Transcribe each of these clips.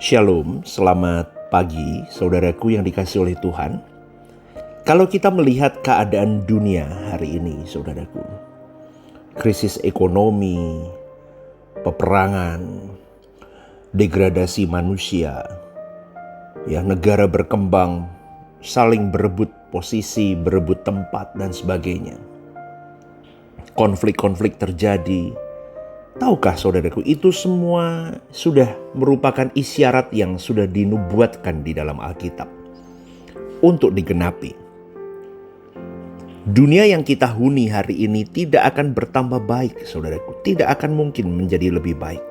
Shalom, selamat pagi saudaraku yang dikasihi oleh Tuhan. Kalau kita melihat keadaan dunia hari ini saudaraku, krisis ekonomi, peperangan, degradasi manusia, negara berkembang, saling berebut posisi, berebut tempat dan sebagainya. Konflik-konflik terjadi. Tahukah saudaraku, itu semua sudah merupakan isyarat yang sudah dinubuatkan di dalam Alkitab untuk digenapi. Dunia yang kita huni hari ini tidak akan bertambah baik saudaraku, tidak akan mungkin menjadi lebih baik.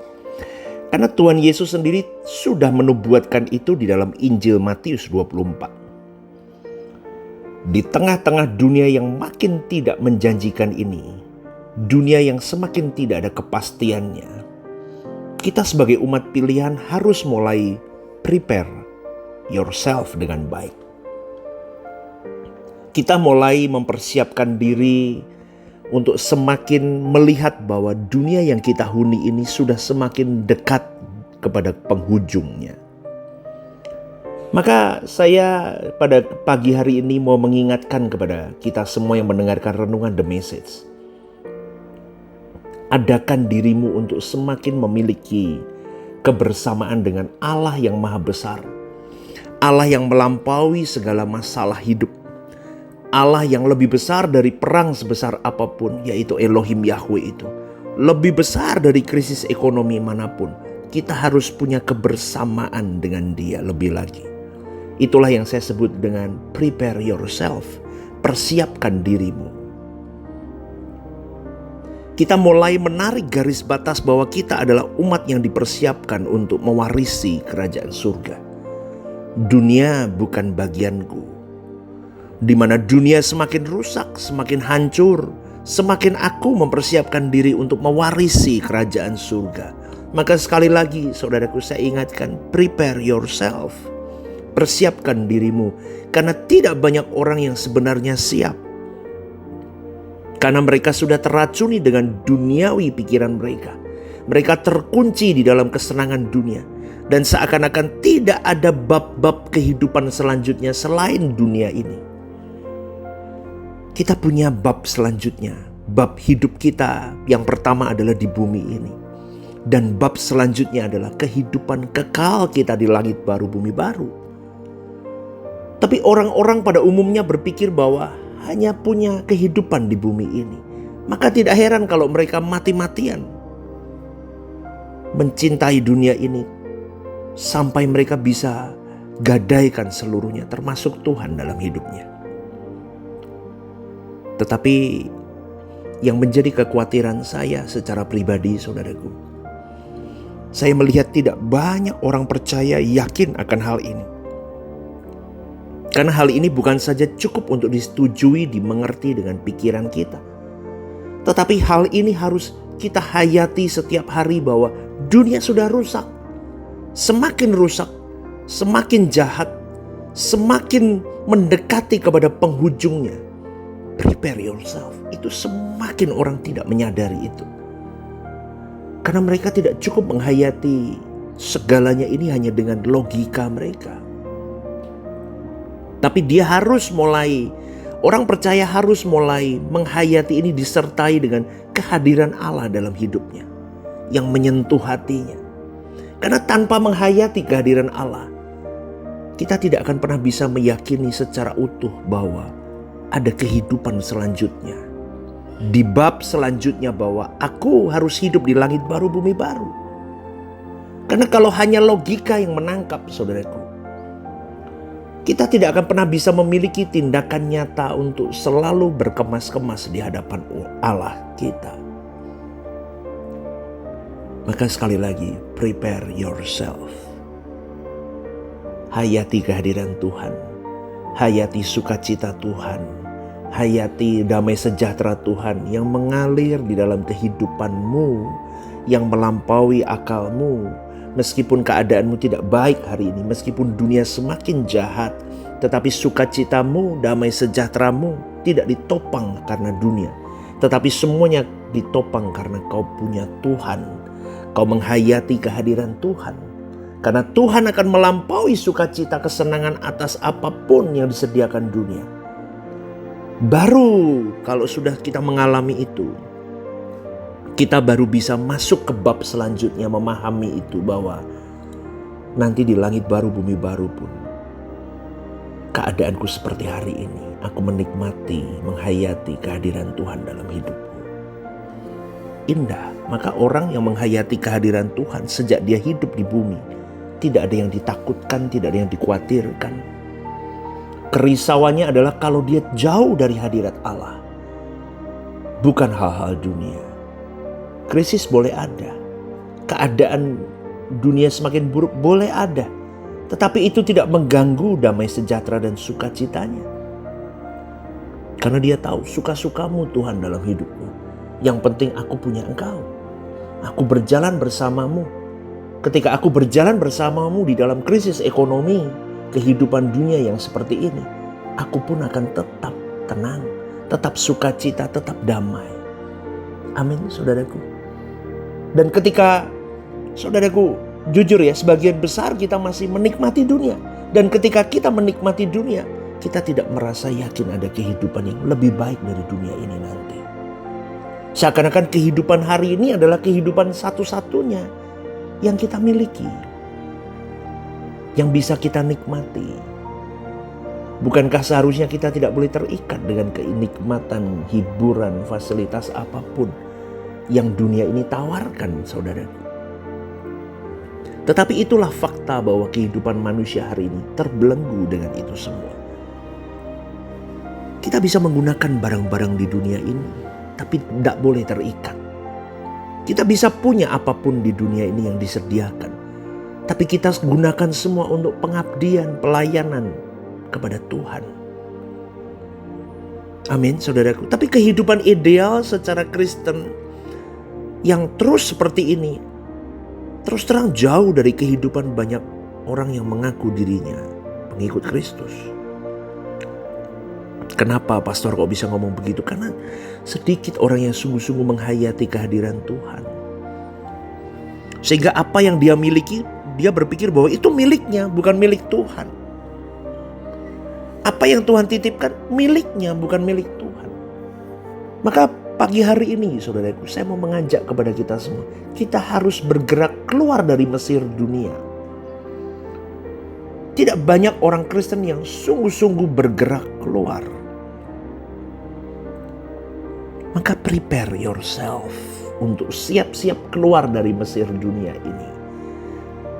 Karena Tuhan Yesus sendiri sudah menubuatkan itu di dalam Injil Matius 24. Di tengah-tengah dunia yang makin tidak menjanjikan ini, dunia yang semakin tidak ada kepastiannya, kita sebagai umat pilihan harus mulai prepare yourself dengan baik. Kita mulai mempersiapkan diri untuk semakin melihat bahwa dunia yang kita huni ini sudah semakin dekat kepada penghujungnya. Maka saya pada pagi hari ini mau mengingatkan kepada kita semua yang mendengarkan renungan The Message. Adakan dirimu untuk semakin memiliki kebersamaan dengan Allah yang maha besar. Allah yang melampaui segala masalah hidup. Allah yang lebih besar dari perang sebesar apapun, yaitu Elohim Yahweh itu. Lebih besar dari krisis ekonomi manapun. Kita harus punya kebersamaan dengan Dia lebih lagi. Itulah yang saya sebut dengan prepare yourself. Persiapkan dirimu. Kita mulai menarik garis batas bahwa kita adalah umat yang dipersiapkan untuk mewarisi kerajaan surga. Dunia bukan bagianku. Di mana dunia semakin rusak, semakin hancur, semakin aku mempersiapkan diri untuk mewarisi kerajaan surga. Maka sekali lagi saudaraku, saya ingatkan, prepare yourself. Persiapkan dirimu, karena tidak banyak orang yang sebenarnya siap. Karena mereka sudah teracuni dengan duniawi pikiran mereka. Mereka terkunci di dalam kesenangan dunia. Dan seakan-akan tidak ada bab-bab kehidupan selanjutnya selain dunia ini. Kita punya bab selanjutnya. Bab hidup kita yang pertama adalah di bumi ini. Dan bab selanjutnya adalah kehidupan kekal kita di langit baru, bumi baru. Tapi orang-orang pada umumnya berpikir bahwa hanya punya kehidupan di bumi ini. Maka tidak heran kalau mereka mati-matian mencintai dunia ini sampai mereka bisa gadaikan seluruhnya, termasuk Tuhan dalam hidupnya. Tetapi yang menjadi kekhawatiran saya secara pribadi saudaraku, saya melihat tidak banyak orang percaya yakin akan hal ini. Karena hal ini bukan saja cukup untuk disetujui, dimengerti dengan pikiran kita. Tetapi hal ini harus kita hayati setiap hari bahwa dunia sudah rusak. Semakin rusak, semakin jahat, semakin mendekati kepada penghujungnya. Prepare yourself. Itu semakin orang tidak menyadari itu. Karena mereka tidak cukup menghayati segalanya ini hanya dengan logika mereka. Tapi dia harus mulai, orang percaya harus mulai menghayati ini disertai dengan kehadiran Allah dalam hidupnya. Yang menyentuh hatinya. Karena tanpa menghayati kehadiran Allah, kita tidak akan pernah bisa meyakini secara utuh bahwa ada kehidupan selanjutnya. Di bab selanjutnya bahwa aku harus hidup di langit baru, bumi baru. Karena kalau hanya logika yang menangkap saudaraku, kita tidak akan pernah bisa memiliki tindakan nyata untuk selalu berkemas-kemas di hadapan Allah kita. Maka sekali lagi, prepare yourself. Hayati kehadiran Tuhan. Hayati sukacita Tuhan. Hayati damai sejahtera Tuhan yang mengalir di dalam kehidupanmu, yang melampaui akalmu. Meskipun keadaanmu tidak baik hari ini, meskipun dunia semakin jahat, tetapi sukacitamu, damai sejahteramu tidak ditopang karena dunia. Tetapi semuanya ditopang karena kau punya Tuhan. Kau menghayati kehadiran Tuhan. Karena Tuhan akan melampaui sukacita kesenangan atas apapun yang disediakan dunia. Baru kalau sudah kita mengalami itu, kita baru bisa masuk ke bab selanjutnya, memahami itu bahwa nanti di langit baru bumi baru pun keadaanku seperti hari ini. Aku menikmati, menghayati kehadiran Tuhan dalam hidupku. Indah, maka orang yang menghayati kehadiran Tuhan sejak dia hidup di bumi, tidak ada yang ditakutkan, tidak ada yang dikhawatirkan. Kerisauannya adalah kalau dia jauh dari hadirat Allah. Bukan hal-hal dunia. Krisis boleh ada. Keadaan dunia semakin buruk boleh ada. Tetapi itu tidak mengganggu damai sejahtera dan sukacitanya. Karena dia tahu suka-sukamu Tuhan dalam hidupku. Yang penting aku punya Engkau. Aku berjalan bersamamu. Ketika aku berjalan bersamamu di dalam krisis ekonomi, kehidupan dunia yang seperti ini, aku pun akan tetap tenang, tetap sukacita, tetap damai. Amin, saudaraku. Dan ketika, saudaraku, jujur ya, sebagian besar kita masih menikmati dunia. Dan ketika kita menikmati dunia, kita tidak merasa yakin ada kehidupan yang lebih baik dari dunia ini nanti. Seakan-akan kehidupan hari ini adalah kehidupan satu-satunya yang kita miliki, yang bisa kita nikmati. Bukankah seharusnya kita tidak boleh terikat dengan kenikmatan, hiburan, fasilitas apapun yang dunia ini tawarkan, saudaraku? Tetapi itulah fakta bahwa kehidupan manusia hari ini terbelenggu dengan itu semua. Kita bisa menggunakan barang-barang di dunia ini, tapi tidak boleh terikat. Kita bisa punya apapun di dunia ini yang disediakan, tapi kita gunakan semua untuk pengabdian, pelayanan kepada Tuhan. Amin, saudaraku. Tapi kehidupan ideal secara Kristen yang terus seperti ini, terus terang jauh dari kehidupan banyak orang yang mengaku dirinya pengikut Kristus. Kenapa pastor kok bisa ngomong begitu? Karena sedikit orang yang sungguh-sungguh menghayati kehadiran Tuhan. Sehingga apa yang dia miliki, dia berpikir bahwa itu miliknya, bukan milik Tuhan. Apa yang Tuhan titipkan, miliknya, bukan milik Tuhan. Maka pagi hari ini, saudaraku, saya mau mengajak kepada kita semua. Kita harus bergerak keluar dari Mesir dunia. Tidak banyak orang Kristen yang sungguh-sungguh bergerak keluar. Maka prepare yourself untuk siap-siap keluar dari Mesir dunia ini.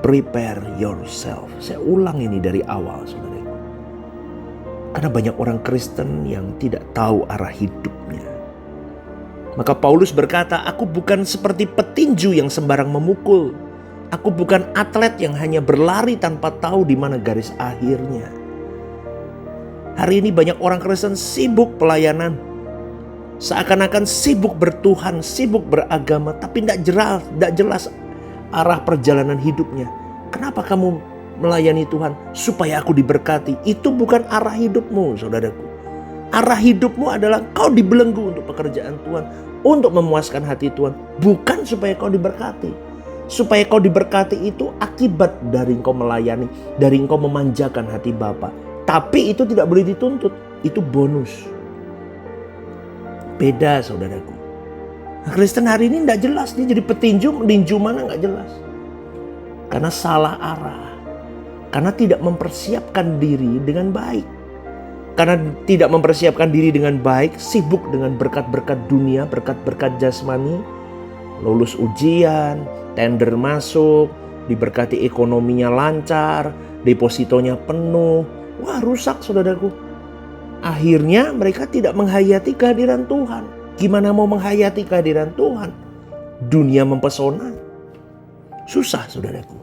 Prepare yourself. Saya ulang ini dari awal, saudaraku. Karena banyak orang Kristen yang tidak tahu arah hidupnya. Maka Paulus berkata, aku bukan seperti petinju yang sembarang memukul. Aku bukan atlet yang hanya berlari tanpa tahu di mana garis akhirnya. Hari ini banyak orang Kristen sibuk pelayanan. Seakan-akan sibuk bertuhan, sibuk beragama, tapi tidak jelas arah perjalanan hidupnya. Kenapa kamu melayani Tuhan? Supaya aku diberkati. Itu bukan arah hidupmu, saudaraku. Arah hidupmu adalah kau dibelenggu untuk pekerjaan Tuhan, untuk memuaskan hati Tuhan, bukan supaya kau diberkati. Supaya kau diberkati itu akibat dari engkau melayani, dari engkau memanjakan hati Bapa. Tapi itu tidak boleh dituntut, itu bonus. Beda, saudaraku. Kristen hari ini tidak jelas, dia jadi petinju, meninju mana nggak jelas. Karena salah arah, karena tidak mempersiapkan diri dengan baik. Karena tidak mempersiapkan diri dengan baik, sibuk dengan berkat-berkat dunia, berkat-berkat jasmani, lulus ujian, tender masuk, diberkati ekonominya lancar, depositonya penuh. Wah, rusak, saudaraku. Akhirnya mereka tidak menghayati kehadiran Tuhan. Gimana mau menghayati kehadiran Tuhan? Dunia mempesona. Susah, saudaraku.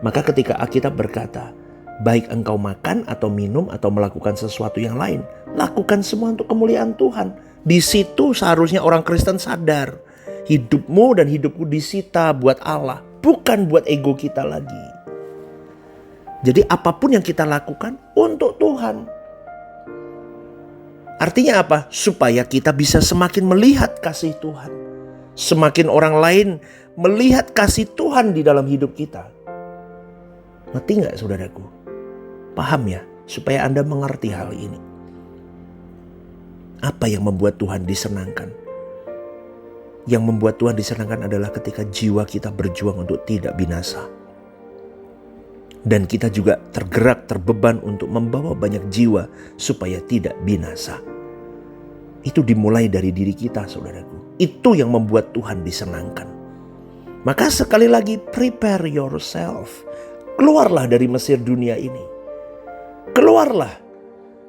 Maka ketika Alkitab berkata, baik engkau makan atau minum atau melakukan sesuatu yang lain, lakukan semua untuk kemuliaan Tuhan. Di situ seharusnya orang Kristen sadar, hidupmu dan hidupku disita buat Allah, bukan buat ego kita lagi. Jadi apapun yang kita lakukan untuk Tuhan. Artinya apa? Supaya kita bisa semakin melihat kasih Tuhan. Semakin orang lain melihat kasih Tuhan di dalam hidup kita. Ngerti gak saudaraku? Paham ya? Supaya Anda mengerti hal ini. Apa yang membuat Tuhan disenangkan? Yang membuat Tuhan disenangkan adalah ketika jiwa kita berjuang untuk tidak binasa. Dan kita juga tergerak, terbeban untuk membawa banyak jiwa supaya tidak binasa. Itu dimulai dari diri kita, saudaraku. Itu yang membuat Tuhan disenangkan. Maka sekali lagi, prepare yourself. Keluarlah dari Mesir dunia ini. Keluarlah.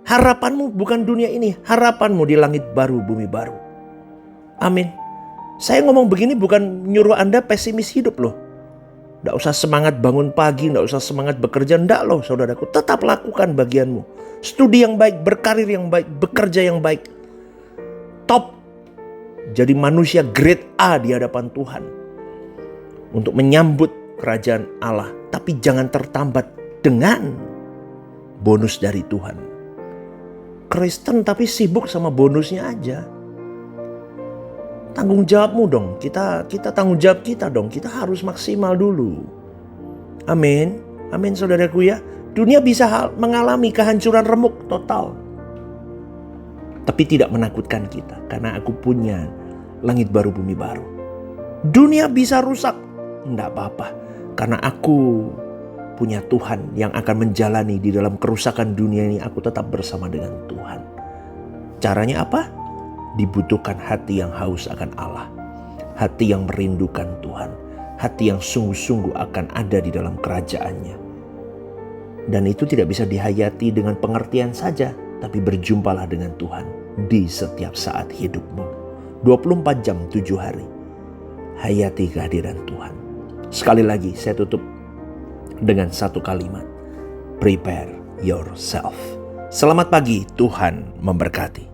Harapanmu bukan dunia ini. Harapanmu di langit baru, bumi baru. Amin. Saya ngomong begini bukan nyuruh Anda pesimis hidup loh. Nggak usah semangat bangun pagi, nggak usah semangat bekerja. Nggak loh saudaraku, tetap lakukan bagianmu. Studi yang baik, berkarir yang baik, bekerja yang baik. Top. Jadi manusia grade A di hadapan Tuhan. Untuk menyambut kerajaan Allah. Tapi jangan tertambat dengan bonus dari Tuhan. Kristen tapi sibuk sama bonusnya aja. Tanggung jawabmu dong. Kita tanggung jawab kita dong. Kita harus maksimal dulu. Amin. Amin saudaraku ya. Dunia bisa mengalami kehancuran remuk total. Tapi tidak menakutkan kita. Karena aku punya langit baru bumi baru. Dunia bisa rusak. Enggak apa-apa. Karena aku punya Tuhan yang akan menjalani di dalam kerusakan dunia ini. Aku tetap bersama dengan Tuhan. Caranya apa? Dibutuhkan hati yang haus akan Allah. Hati yang merindukan Tuhan. Hati yang sungguh-sungguh akan ada di dalam kerajaannya. Dan itu tidak bisa dihayati dengan pengertian saja. Tapi berjumpalah dengan Tuhan di setiap saat hidupmu. 24 jam 7 hari. Hayati kehadiran Tuhan. Sekali lagi saya tutup dengan satu kalimat. Prepare yourself. Selamat pagi, Tuhan memberkati.